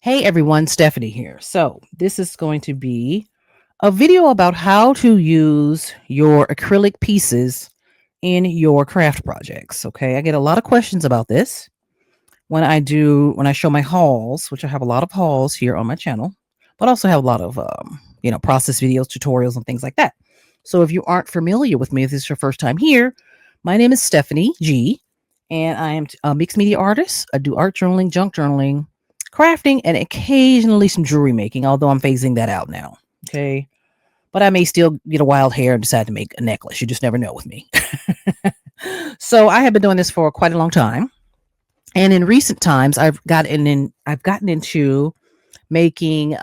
Hey everyone, Stephanie here. So, this is going to be a video about how to use your acrylic pieces in your craft projects. Okay, I get a lot of questions about this when I show my hauls, which I have a lot of hauls here on my channel, but also have a lot of process videos, tutorials, and things like that. So, if you aren't familiar with me, if this is your first time here, my name is Stephanie G, and I am a mixed media artist. I do art journaling, junk journaling, crafting, and occasionally some jewelry making, although I'm phasing that out now. Okay. But I may still get a wild hair and decide to make a necklace. You just never know with me. So I have been doing this for quite a long time. And in recent times, I've gotten into making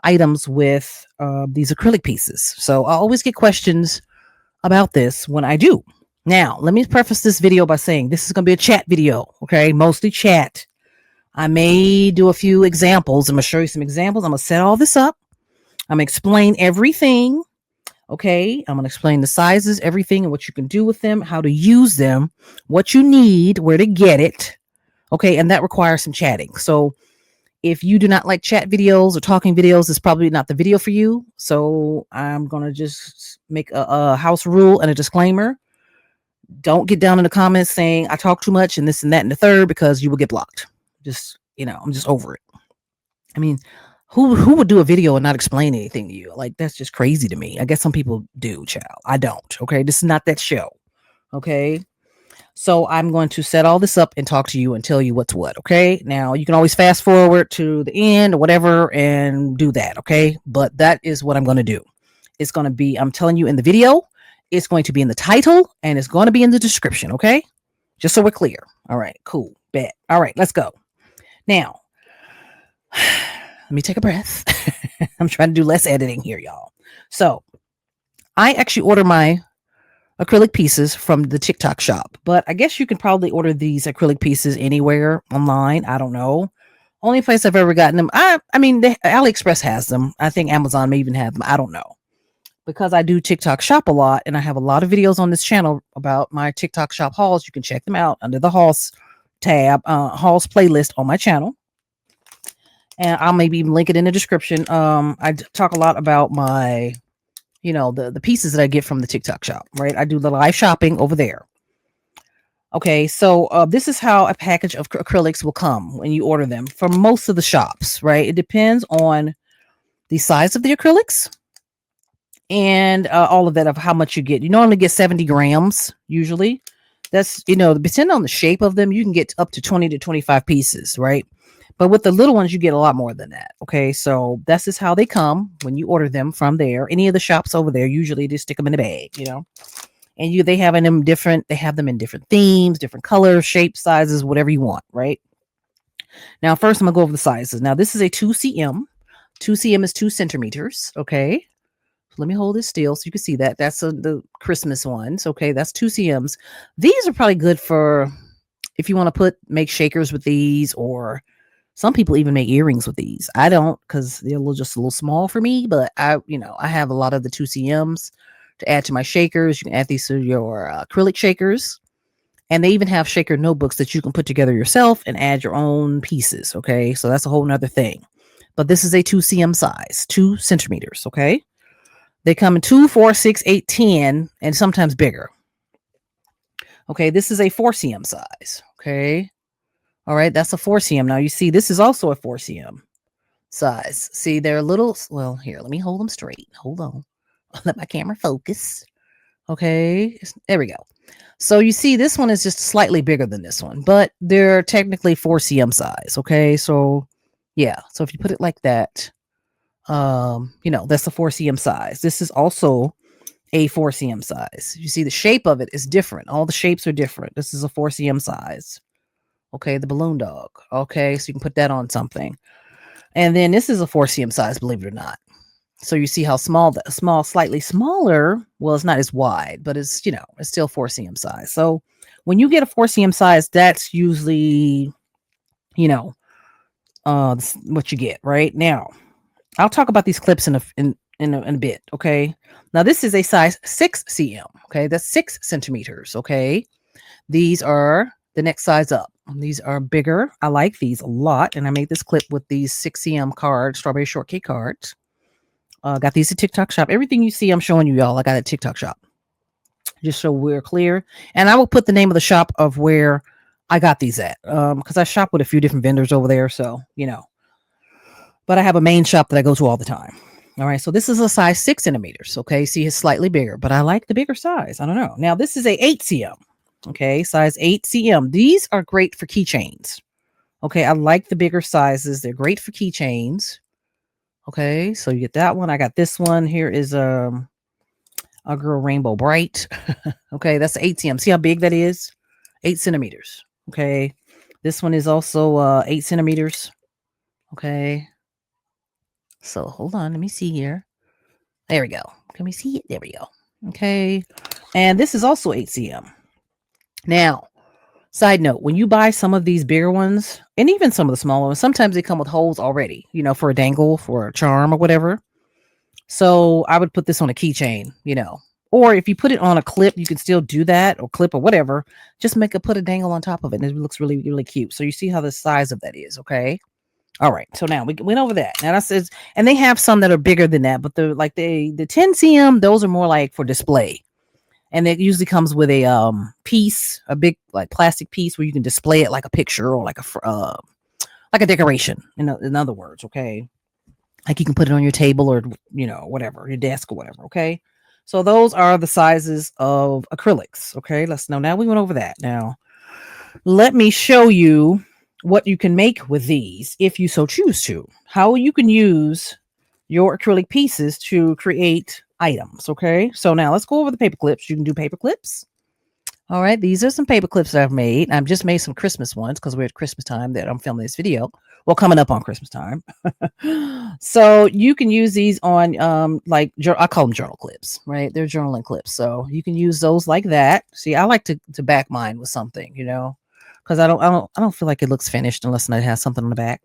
items with these acrylic pieces. So I always get questions about this when I do. Now, let me preface this video by saying this is going to be a chat video, okay? Mostly chat. I may do a few examples. I'm going to show you some examples. I'm going to set all this up. I'm going to explain everything. Okay. I'm going to explain the sizes, everything, and what you can do with them, how to use them, what you need, where to get it. Okay. And that requires some chatting. So if you do not like chat videos or talking videos, it's probably not the video for you. So I'm going to just make a house rule and a disclaimer. Don't get down in the comments saying I talk too much and this and that and the third, because you will get blocked. I'm just over it. I mean, who would do a video and not explain anything to you? Like, that's just crazy to me. I guess some people do, child. I don't. Okay. This is not that show. Okay. So I'm going to set all this up and talk to you and tell you what's what. Okay. Now you can always fast forward to the end or whatever and do that. Okay. But that is what I'm going to do. It's going to be, I'm telling you in the video, it's going to be in the title and it's going to be in the description. Okay. Just so we're clear. All right. Cool. Bet. All right. Let's go. Now, let me take a breath. I'm trying to do less editing here, y'all. So, I actually order my acrylic pieces from the TikTok shop, but I guess you can probably order these acrylic pieces anywhere online. I don't know. Only place I've ever gotten them. I mean, AliExpress has them. I think Amazon may even have them. I don't know. Because I do TikTok shop a lot and I have a lot of videos on this channel about my TikTok shop hauls. You can check them out under the hauls tab, hauls playlist on my channel. And I'll maybe even link it in the description. I talk a lot about my, the pieces that I get from the TikTok shop, right? I do the live shopping over there. Okay, so this is how a package of acrylics will come when you order them from most of the shops, right? It depends on the size of the acrylics and all of that, of how much you get. You normally get 70 grams usually. That's, depending on the shape of them, you can get up to 20 to 25 pieces, right? But with the little ones, you get a lot more than that. Okay, so that's just how they come when you order them from there. Any of the shops over there, usually they stick them in a bag, and they have them different. They have them in different themes, different colors, shapes, sizes, whatever you want, right? Now, first, I'm gonna go over the sizes. Now, this is a 2cm. 2cm is 2 centimeters. Okay, let me hold this still so you can see that. That's the Christmas ones. Okay, that's 2cms. These are probably good for if you want to make shakers with these, or some people even make earrings with these. I don't, because they're just a little small for me, but I have a lot of the 2cms to add to my shakers. You can add these to your acrylic shakers. And they even have shaker notebooks that you can put together yourself and add your own pieces. Okay, so that's a whole nother thing. But this is a 2cm size, 2 centimeters. Okay, they come in 2, 4, 6, 8, 10, and sometimes bigger. Okay, this is a 4cm size. Okay. All right, that's a 4cm. Now you see this is also a 4cm size. See, they're a little, well, here, let me hold them straight. Hold on. Let my camera focus. Okay, there we go. So you see this one is just slightly bigger than this one, but they're technically 4cm size. Okay, so yeah, so if you put it like that, that's the 4cm size. This is also a 4cm size. You see the shape of it is different. All the shapes are different. This is a 4cm size. Okay, the balloon dog. Okay, so you can put that on something. And then this is a 4cm size, believe it or not. So you see how slightly smaller. Well, it's not as wide, but it's, it's still 4cm size. So when you get a 4cm size, that's usually, what you get right now. I'll talk about these clips in a bit. Okay. Now this is a size 6cm. Okay, that's 6 centimeters. Okay, these are the next size up. These are bigger. I like these a lot. And I made this clip with these 6cm cards, strawberry shortcake cards. Got these at TikTok shop. Everything you see, I'm showing you y'all. I got at TikTok shop. Just so we're clear. And I will put the name of the shop of where I got these at. Because I shop with a few different vendors over there. So, but I have a main shop that I go to all the time. All right. So this is a size 6 centimeters. Okay. See, it's slightly bigger, but I like the bigger size. I don't know. Now, this is a 8cm. Okay. Size 8cm. These are great for keychains. Okay. I like the bigger sizes. They're great for keychains. Okay. So you get that one. I got this one. Here is a girl Rainbow Bright. Okay. That's 8cm. See how big that is? 8 centimeters. Okay. This one is also 8 centimeters. Okay. So hold on. Let me see here. There we go. Can we see it? There we go. Okay. And this is also 8cm. Now, side note, when you buy some of these bigger ones, and even some of the smaller ones, sometimes they come with holes already, for a dangle, for a charm or whatever. So I would put this on a keychain, or if you put it on a clip, you can still do that, or clip or whatever. Just put a dangle on top of it, and it looks really, really cute. So you see how the size of that is, okay? All right. So now we went over that. Now that says, and they have some that are bigger than that, but the 10cm, those are more like for display. And it usually comes with a piece, a big like plastic piece where you can display it like a picture or like a decoration. In other words, okay. Like you can put it on your table or whatever, your desk or whatever. Okay. So those are the sizes of acrylics. Okay. Let's know. Now we went over that. Now let me show you what you can make with these if you so choose to. How you can use your acrylic pieces to create items. Okay. So now let's go over the paper clips. You can do paper clips. All right. These are some paper clips that I've made. I've just made some Christmas ones because we're at Christmas time that I'm filming this video. Well, coming up on Christmas time. So you can use these on I call them journal clips, right? They're journaling clips. So you can use those like that. See, I like to back mine with something, because I don't feel like it looks finished unless it has something on the back.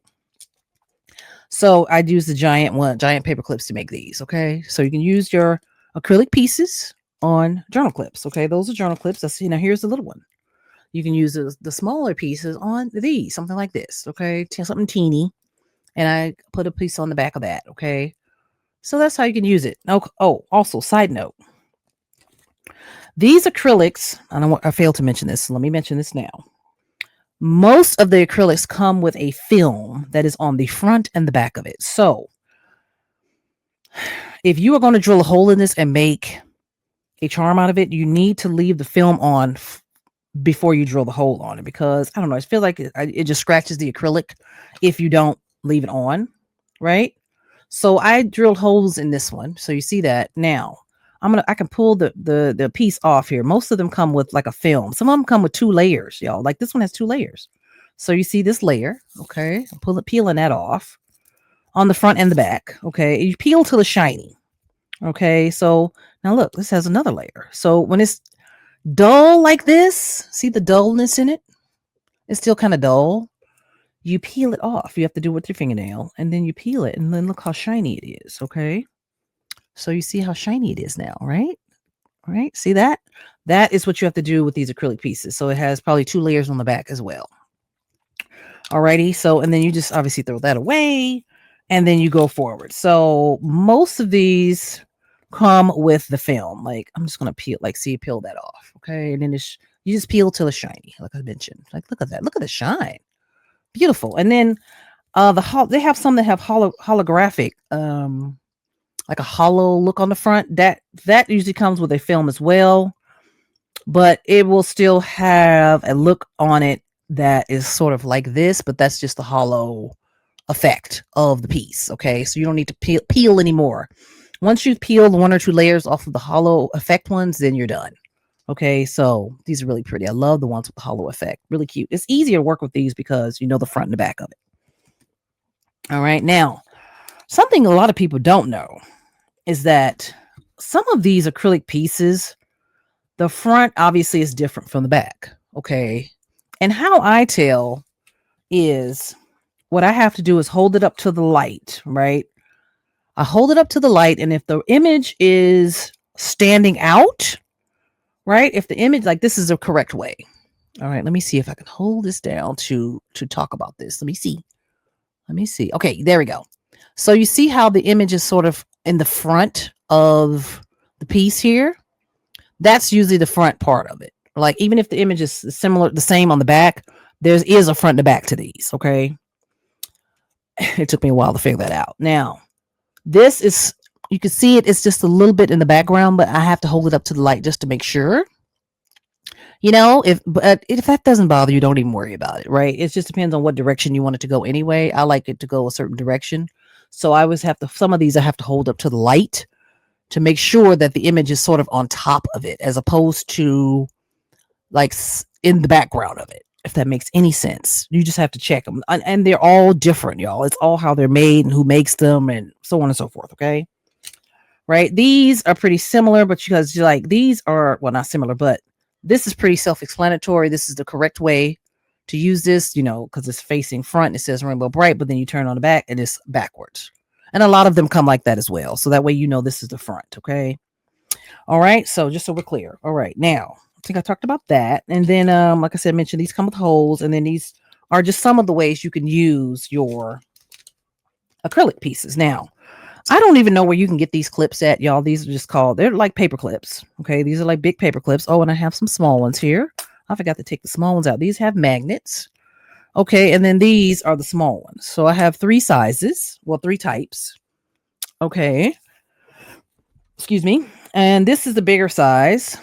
So I'd use the giant paper clips to make these. Okay. So you can use your acrylic pieces on journal clips. Okay. Those are journal clips. That's, here's the little one. You can use the smaller pieces on these, something like this. Okay. Something teeny. And I put a piece on the back of that. Okay. So that's how you can use it. Oh, also side note. These acrylics, I failed to mention this. So let me mention this now. Most of the acrylics come with a film that is on the front and the back of it. So if you are going to drill a hole in this and make a charm out of it, you need to leave the film on before you drill the hole on it, because I don't know, I feel like it just scratches the acrylic if you don't leave it on, right? So I drilled holes in this one. So you see that. Now I can pull the piece off here. Most of them come with like a film. Some of them come with 2 layers, y'all. Like this one has 2 layers. So you see this layer, okay? I'm peeling that off on the front and the back, okay? You peel till it's shiny, okay? So now look, this has another layer. So when it's dull like this, see the dullness in it? It's still kind of dull. You peel it off. You have to do it with your fingernail, and then you peel it, and then look how shiny it is, okay? So you see how shiny it is now, right? Right? See that? That is what you have to do with these acrylic pieces. So it has probably 2 layers on the back as well. Alrighty. So, and then you just obviously throw that away, and then you go forward. So most of these come with the film. Like I'm just gonna peel that off, okay? And then you just peel till it's shiny, like I mentioned. Like look at that, look at the shine, beautiful. And then they have some that have holographic, like a hollow look on the front. That usually comes with a film as well, but it will still have a look on it that is sort of like this, but that's just the hollow effect of the piece. Okay, so you don't need to peel anymore. Once you've peeled 1 or 2 layers off of the hollow effect ones, then you're done. Okay, so these are really pretty. I love the ones with the hollow effect. Really cute. It's easier to work with these because you know the front and the back of it. All right, now, something a lot of people don't know is that some of these acrylic pieces, the front obviously is different from the back. Okay, and how I tell is what I have to do is hold it up to the light, right? I hold it up to the light, and if the image is standing out, right? If the image, like this is the correct way. All right, let me see if I can hold this down to talk about this. Let me see. Let me see. Okay, there we go. So you see how the image is sort of in the front of the piece here? That's usually the front part of it. Like even if the image is similar, the same on the back, there is a front to back to these. Okay, it took me a while to figure that out. Now this is, you can see it. It's just a little bit in the background, but I have to hold it up to the light just to make sure. If that doesn't bother you, don't even worry about it, right? It just depends on what direction you want it to go anyway. I like it to go a certain direction. So I always have to, some of these I have to hold up to the light to make sure that the image is sort of on top of it as opposed to like in the background of it. If that makes any sense, you just have to check them. And they're all different, y'all. It's all how they're made and who makes them and so on and so forth. Okay. Right. These are pretty similar, but because you're like, these are, well, not similar, but this is pretty self-explanatory. This is the correct way to use this, because it's facing front. It says Rainbow Bright, but then you turn on the back and it's backwards. And a lot of them come like that as well. So that way, this is the front. Okay. All right. So just so we're clear. All right. Now, I think I talked about that. And then, like I said, mentioned these come with holes. And then these are just some of the ways you can use your acrylic pieces. Now, I don't even know where you can get these clips at, y'all. These are just called, they're like paper clips. Okay. These are like big paper clips. Oh, and I have some small ones here. I forgot to take the small ones out. These have magnets. Okay. And then these are the small ones. So I have three sizes. Well, three types. Okay. Excuse me. And this is the bigger size.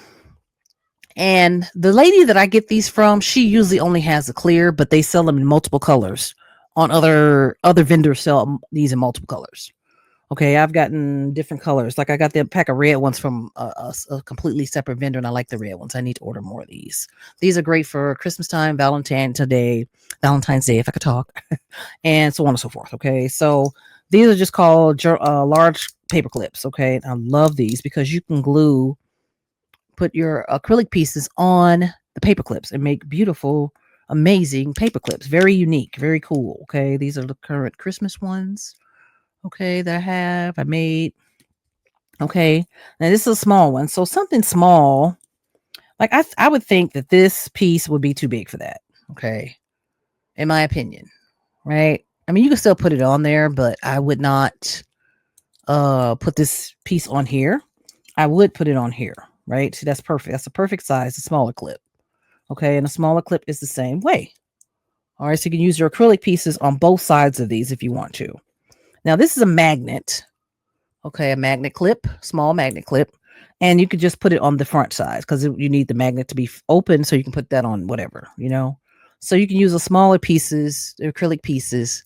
And the lady that I get these from, she usually only has a clear, but they sell them in multiple colors. On other vendors sell these in multiple colors. Okay, I've gotten different colors. Like I got the pack of red ones from a completely separate vendor, and I like the red ones. I need to order more of these. These are great for Christmas time, Valentine's Day, if I could talk, and so on and so forth. Okay, so these are just called large paper clips. Okay, I love these because you can put your acrylic pieces on the paper clips and make beautiful, amazing paper clips. Very unique, very cool. Okay, these are the current Christmas ones. Okay, that I made. Okay, now this is a small one, so something small. Like I would think that this piece would be too big for that. Okay, in my opinion, right? I mean, you can still put it on there, but I would not put this piece on here. I would put it on here, right? See, that's perfect. That's a perfect size, a smaller clip. Okay, and a smaller clip is the same way. All right, so you can use your acrylic pieces on both sides of these if you want to. Now, this is a magnet. Okay, a magnet clip, small magnet clip. And you could just put it on the front side because you need the magnet to be open so you can put that on whatever, So you can use the smaller pieces, the acrylic pieces,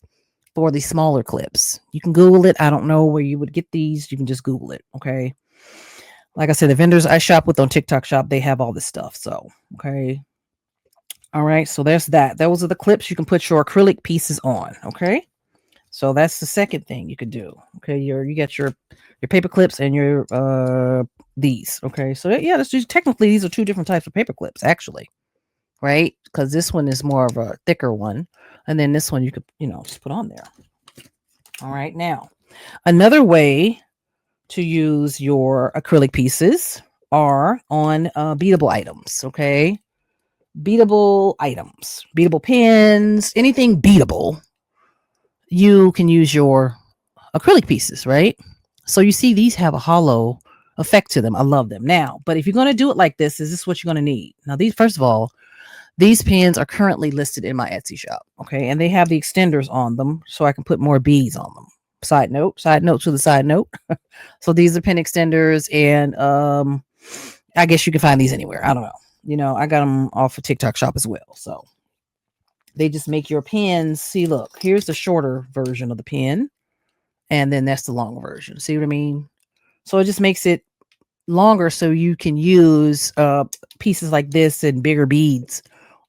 for the smaller clips. You can Google it. I don't know where you would get these. You can just Google it. Okay. Like I said, the vendors I shop with on TikTok Shop, they have all this stuff. So, okay. All right. So there's that. Those are the clips you can put your acrylic pieces on. Okay. So that's the second thing you could do. Okay, you got your paper clips and your these. Okay, so yeah, technically these are two different types of paper clips, actually, right? Because this one is more of a thicker one, and then this one you could just put on there. All right, now another way to use your acrylic pieces are on beadable items. Okay, beadable items, beadable pins, anything beadable. You can use your acrylic pieces, right? So you see these have a hollow effect to them. I love them. Now, but if you're going to do it like this, is this what you're going to need? Now, these, first of all, these pins are currently listed in my Etsy shop. Okay. And they have the extenders on them so I can put more beads on them. Side note to the side note. So these are pin extenders, and I guess you can find these anywhere. I don't know. I got them off of TikTok Shop as well. So they just make your pins. See, look, here's the shorter version of the pin. And then that's the long version. See what I mean? So it just makes it longer so you can use pieces like this and bigger beads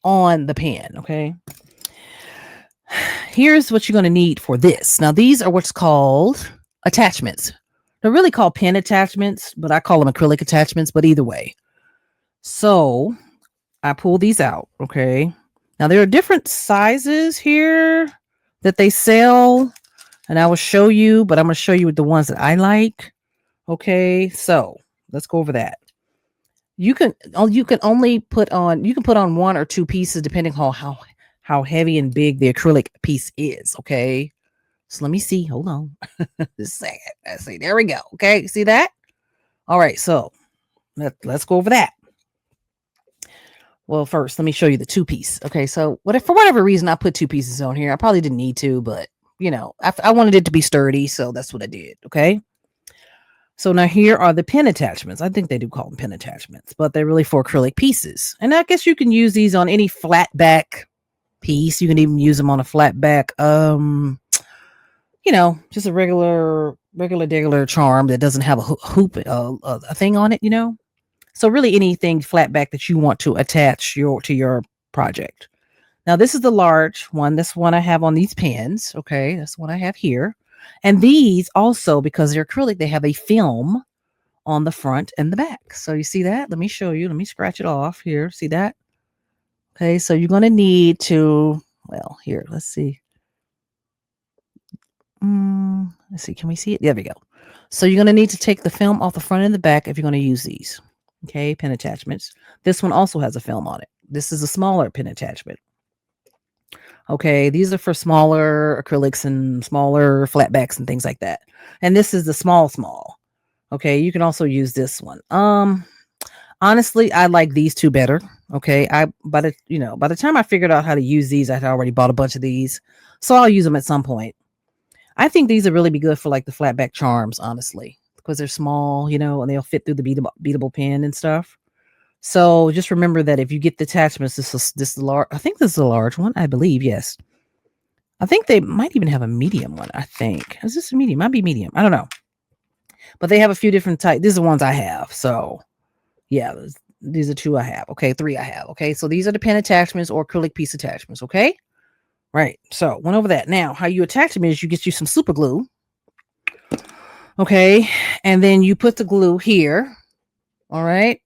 on the pen. Okay. Here's what you're going to need for this. Now, these are what's called attachments. They're really called pen attachments, but I call them acrylic attachments, but either way. So I pull these out. Okay. Now, there are different sizes here that they sell, and I will show you, but I'm going to show you the ones that I like. Okay, so let's go over that. You can only put on, you can put on one or two pieces depending on how heavy and big the acrylic piece is. Okay. So let me see. Hold on. Just a second. Let's see. There we go. Okay. See that? All right. So let's go over that. Well, first, let me show you the two piece. Okay. So for whatever reason, I put two pieces on here. I probably didn't need to, but I wanted it to be sturdy. So that's what I did. Okay. So now here are the pin attachments. I think they do call them pin attachments, but they're really for acrylic pieces. And I guess you can use these on any flat back piece. You can even use them on a flat back, just a regular charm that doesn't have a hoop, a thing on it. So really anything flat back that you want to attach to your project. Now this is the large one. This one I have on these pins. Okay, that's what I have here. And these also, because they're acrylic, they have a film on the front and the back. So you see that? Let me show you. Let me scratch it off here. See that? Okay, so you're going to need to, well, here, let's see. Let's see. Can we see it? There we go. So you're going to need to take the film off the front and the back if you're going to use these. Okay, pin attachments. This one also has a film on it. This is a smaller pin attachment. Okay, these are for smaller acrylics and smaller flatbacks and things like that. And this is the small. Okay, you can also use this one. Honestly, I like these two better. Okay, by the time I figured out how to use these, I had already bought a bunch of these, so I'll use them at some point. I think these would really be good for like the flatback charms, honestly, because they're small, and they'll fit through the beatable pin and stuff. So just remember that if you get the attachments, this large. I think this is a large one. I believe, yes. I think they might even have a medium one. I think is this a medium? Might be medium. I don't know, but they have a few different types. These are the ones I have. So yeah, these are two I have. Okay, three I have. Okay, so these are the pin attachments or acrylic piece attachments. Okay, right. So went over that. Now, how you attach them is you get you some super glue. Okay, and then you put the glue here. All right.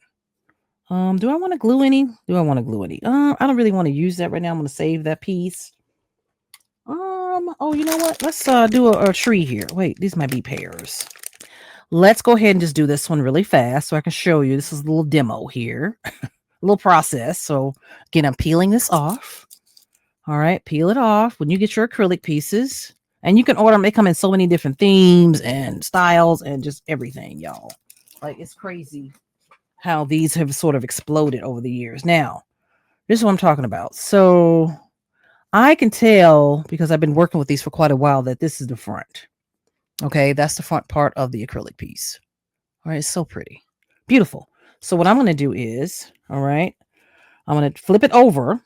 Do I want to glue any? Do I want to glue any? I don't really want to use that right now. I'm going to save that piece. Oh, you know what? Let's do a tree here. Wait, these might be pears. Let's go ahead and just do this one really fast so I can show you. This is a little demo here, a little process. So again, I'm peeling this off. All right, peel it off. When you get your acrylic pieces, and you can order them, they come in so many different themes and styles and just everything, y'all. Like, it's crazy how these have sort of exploded over the years. Now, this is what I'm talking about. So I can tell, because I've been working with these for quite a while, that this is the front. Okay, that's the front part of the acrylic piece. All right, it's so pretty. Beautiful. So what I'm going to do is, all right, I'm going to flip it over.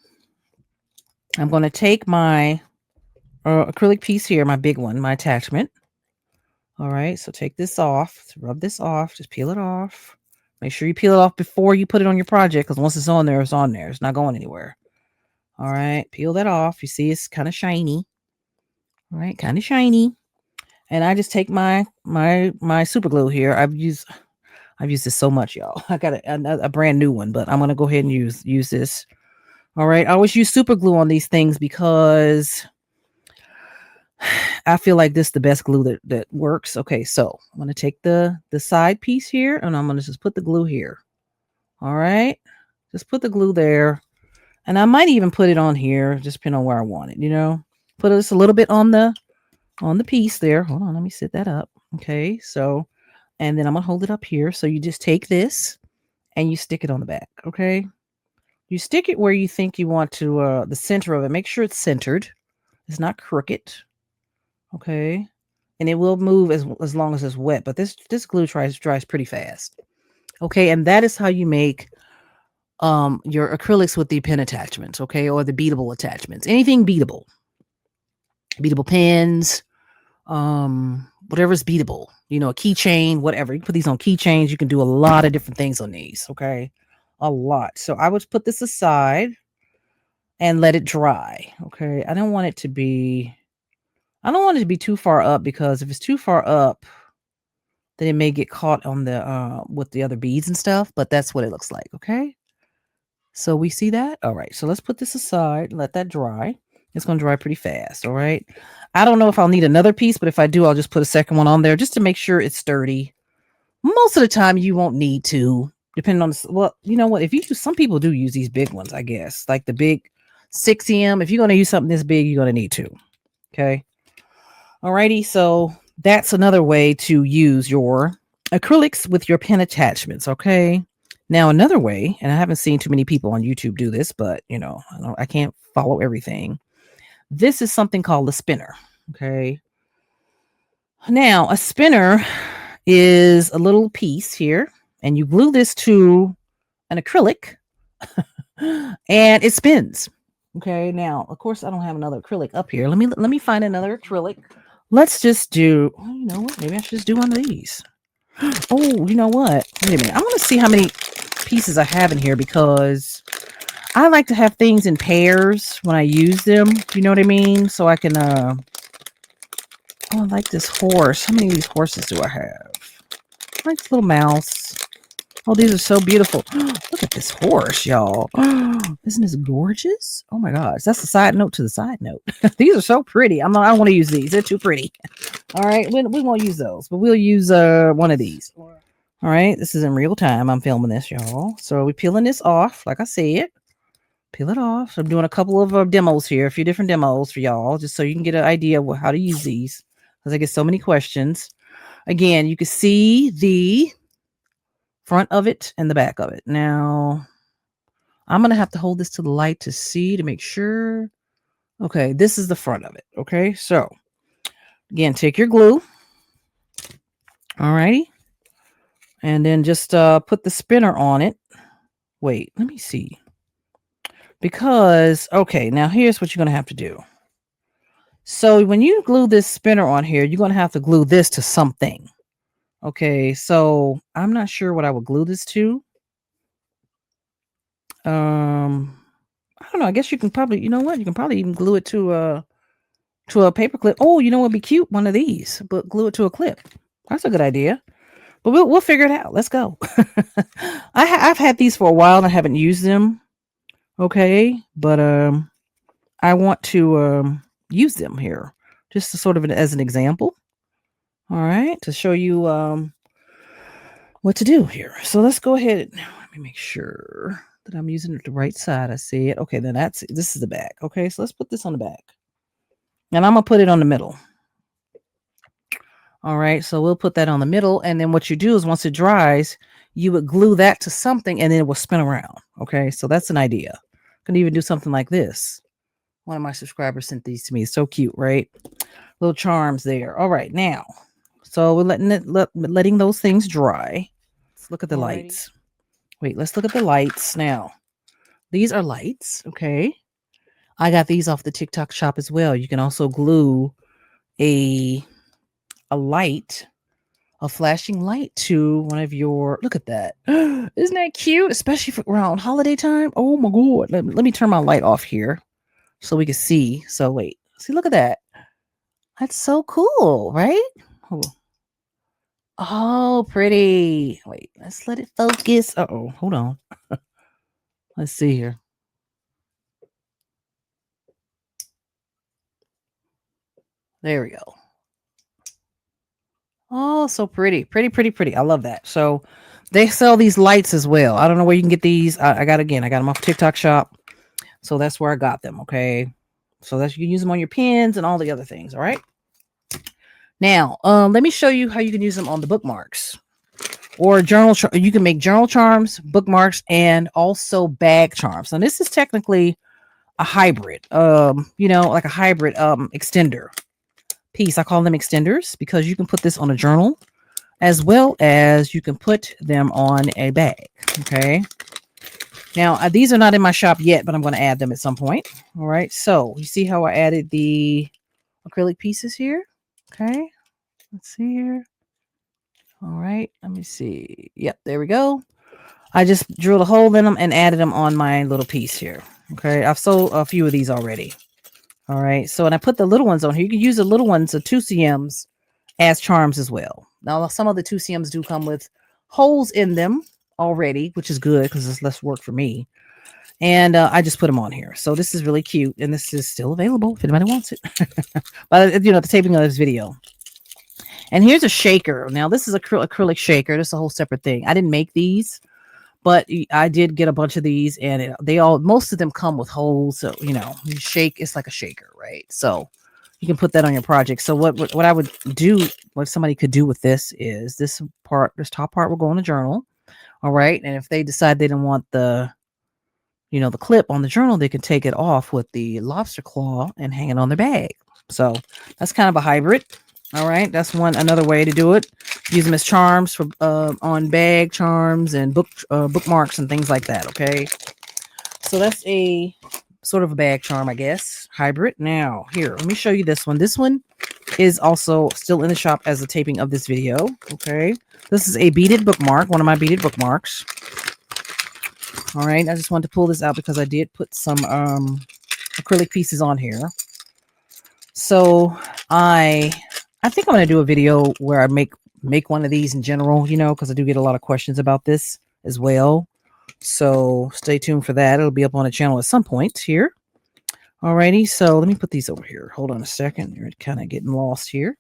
I'm going to take my acrylic piece here, my big one, my attachment. All right, so take this off, rub this off, just peel it off. Make sure you peel it off before you put it on your project, because once it's on there, it's on there. It's not going anywhere. All right, peel that off. You see it's kind of shiny. All right, kind of shiny. And I just take my super glue here. I've used this so much, y'all. I got a brand new one, but I'm gonna go ahead and use this. All right, I always use super glue on these things because I feel like this is the best glue that works. Okay, so I'm gonna take the side piece here, and I'm gonna just put the glue here. All right, just put the glue there, and I might even put it on here, just depending on where I want it. Put this a little bit on the piece there. Hold on, let me set that up. Okay, so, and then I'm gonna hold it up here. So you just take this and you stick it on the back. Okay, you stick it where you think you want to, the center of it. Make sure it's centered. It's not crooked. Okay, and it will move as long as it's wet. But this glue dries pretty fast. Okay, and that is how you make your acrylics with the pin attachments. Okay, or the beatable attachments. Anything beatable pins, whatever's beatable, a keychain, whatever. You can put these on keychains. You can do a lot of different things on these. Okay, a lot. So I would put this aside and let it dry. Okay, I don't want it to be too far up, because if it's too far up, then it may get caught on the with the other beads and stuff. But that's what it looks like. Okay, so we see that. All right, so let's put this aside, let that dry. It's going to dry pretty fast. All right, I don't know if I'll need another piece, but if I do, I'll just put a second one on there just to make sure it's sturdy. Most of the time you won't need to, depending on the, well, you know what? If you use, some people do use these big ones, I guess, like the big 6M. If you're going to use something this big, you're going to need two. Okay. Alrighty. So that's another way to use your acrylics with your pen attachments. Okay. Now, another way, and I haven't seen too many people on YouTube do this, but you know, I can't follow everything. This is something called a spinner. Okay. Now, a spinner is a little piece here, and you glue this to an acrylic and it spins. Okay. Now, of course, I don't have another acrylic up here. Let me find another acrylic. Let's just do, oh, you know what? Maybe I should just do one of these. Oh, you know what? Wait a minute. I want to see how many pieces I have in here because I like to have things in pairs when I use them. You know what I mean? So I can, oh, I like this horse. How many of these horses do I have? I like this little mouse. Oh, these are so beautiful. Look at this horse, y'all. Isn't this gorgeous? Oh my gosh. That's a side note to the side note. These are so pretty. I don't want to use these. They're too pretty. All right. We won't use those, but we'll use one of these. All right. This is in real time. I'm filming this, y'all. So we're peeling this off, like I said. Peel it off. So I'm doing a couple of demos here, a few different demos for y'all, just so you can get an idea of how to use these, because I get so many questions. Again, you can see the front of it and the back of it. Now, I'm going to have to hold this to the light to see, to make sure. Okay, this is the front of it. Okay, so again, take your glue. All righty. And then just put the spinner on it. Wait, let me see. Because, okay, now here's what you're going to have to do. So when you glue this spinner on here, you're going to have to glue this to something. Okay, so I'm not sure what I would glue this to. I don't know. I guess you can probably, you know what? You can probably even glue it to a paper clip. Oh, you know what'd be cute? One of these, but glue it to a clip. That's a good idea. But we'll figure it out. Let's go. I've had these for a while and I haven't used them. Okay, but I want to use them here just to sort of as an example. All right, to show you what to do here. So let's go ahead. Let me make sure that I'm using it the right side. I see it. Okay, then this is the back. Okay, so let's put this on the back. And I'm going to put it on the middle. All right, so we'll put that on the middle. And then what you do is once it dries, you would glue that to something and then it will spin around. Okay, so that's an idea. Can even do something like this. One of my subscribers sent these to me. It's so cute, right? Little charms there. All right, now, so we're letting those things dry. Let's look at the lights. Wait, let's look at the lights now. These are lights, okay? I got these off the TikTok shop as well. You can also glue a light, a flashing light to one of your, look at that. Isn't that cute? Especially for around holiday time. Oh my God. Let me turn my light off here so we can see. So wait, see, look at that. That's so cool, right? Oh, pretty. Wait, let's let it focus. Uh-oh, hold on. Let's see here. There we go. Oh, so pretty. Pretty. I love that. So they sell these lights as well. I don't know where you can get these. I got them off TikTok shop. So that's where I got them. Okay. So that you can use them on your pens and all the other things. All right. Now, let me show you how you can use them on the bookmarks or journal. You can make journal charms, bookmarks, and also bag charms. Now, this is technically a hybrid, like a hybrid extender piece. I call them extenders because you can put this on a journal as well as you can put them on a bag. Okay. Now, these are not in my shop yet, but I'm going to add them at some point. All right. So you see how I added the acrylic pieces here? Okay. Let's see here. All right. Let me see. Yep. There we go. I just drilled a hole in them and added them on my little piece here. Okay. I've sold a few of these already. All right. So, and I put the little ones on here. You can use the little ones, the 2CMs, as charms as well. Now, some of the 2CMs do come with holes in them already, which is good because it's less work for me. And I just put them on here. So this is really cute. And this is still available if anybody wants it. But, the taping of this video. And here's a shaker. Now, this is acrylic shaker. This is a whole separate thing. I didn't make these. But I did get a bunch of these, and they all, most of them come with holes. So you shake. It's like a shaker, right? So you can put that on your project. So what I would do, what somebody could do with this is this top part will go in a journal. All right, and if they decide they don't want the clip on the journal, they can take it off with the lobster claw and hang it on their bag. So that's kind of a hybrid. All right, that's another way to do it. Use them as charms for on bag charms and bookmarks and things like that. Okay, so that's a sort of a bag charm, I guess, hybrid. Now here, let me show you this one. This one is also still in the shop as a taping of this video. Okay, this is a beaded bookmark, one of my beaded bookmarks. All right, I just wanted to pull this out because I did put some acrylic pieces on here. So I think I'm going to do a video where I make one of these in general, because I do get a lot of questions about this as well. So stay tuned for that. It'll be up on the channel at some point here. Alrighty, so let me put these over here. Hold on a second. You're kind of getting lost here.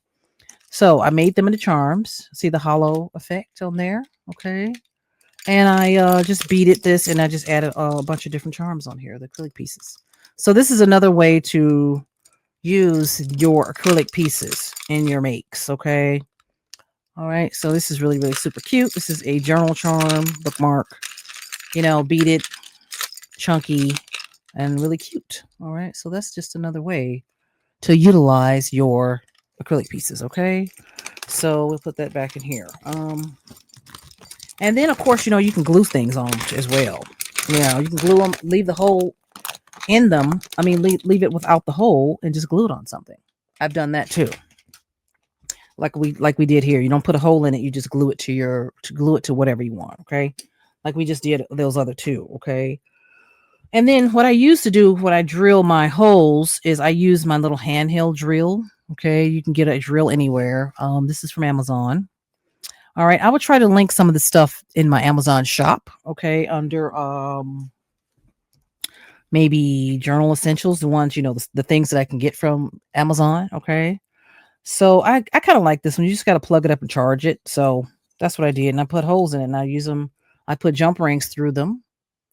So I made them into charms. See the hollow effect on there? Okay. And I just beaded this, and I just added a bunch of different charms on here, the acrylic pieces. So this is another way to use your acrylic pieces in your makes, okay? All right, so this is really, really super cute. This is a journal charm, bookmark, beaded, chunky, and really cute. All right, so that's just another way to utilize your acrylic pieces, okay? So we'll put that back in here. And then, of course, you can glue things on as well. You can glue them, leave the hole in them. I mean, leave it without the hole and just glue it on something. I've done that too. Like we did here. You don't put a hole in it. You just glue it to whatever you want. Okay. Like we just did those other two. Okay. And then what I used to do when I drill my holes is I use my little handheld drill. Okay. You can get a drill anywhere. This is from Amazon. All right, I would try to link some of the stuff in my Amazon shop, okay, under maybe journal essentials, the ones, the things that I can get from Amazon, okay? So I kind of like this one. You just got to plug it up and charge it. So that's what I did, and I put holes in it, and I use them. I put jump rings through them,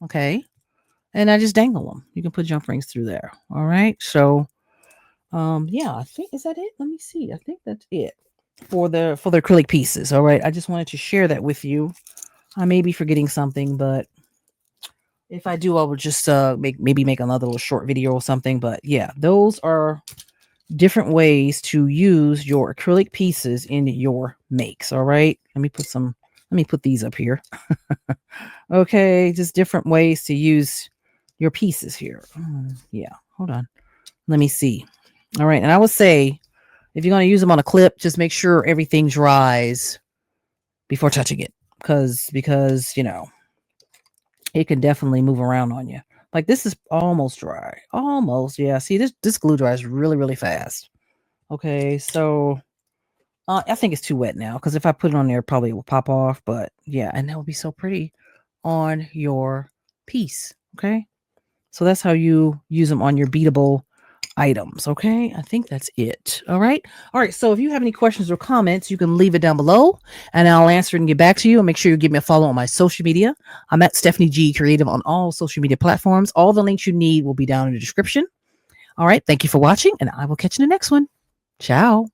okay? And I just dangle them. You can put jump rings through there, all right? So, yeah, I think, is that it? Let me see. I think that's it for the acrylic pieces. All right, I just wanted to share that with you. I may be forgetting something, but if I do, I will just maybe make another little short video or something. But yeah, those are different ways to use your acrylic pieces in your makes. All right, let me put these up here. Okay, just different ways to use your pieces here. Yeah, hold on, let me see. All right, and I would say, if you're going to use them on a clip, just make sure everything dries before touching it, because it can definitely move around on you. Like this is almost dry. Almost, yeah. See, this glue dries really, really fast. Okay, so I think it's too wet now, because if I put it on there, probably it will pop off. But yeah, and that would be so pretty on your piece. Okay, so that's how you use them on your beatable items. Okay, I think that's it. All right, so if you have any questions or comments, you can leave it down below and I'll answer it and get back to you. And make sure you give me a follow on my social media. I'm at Stephanie G Creative on all social media platforms. All the links you need will be down in the description. All right, thank you for watching, and I will catch you in the next one. Ciao.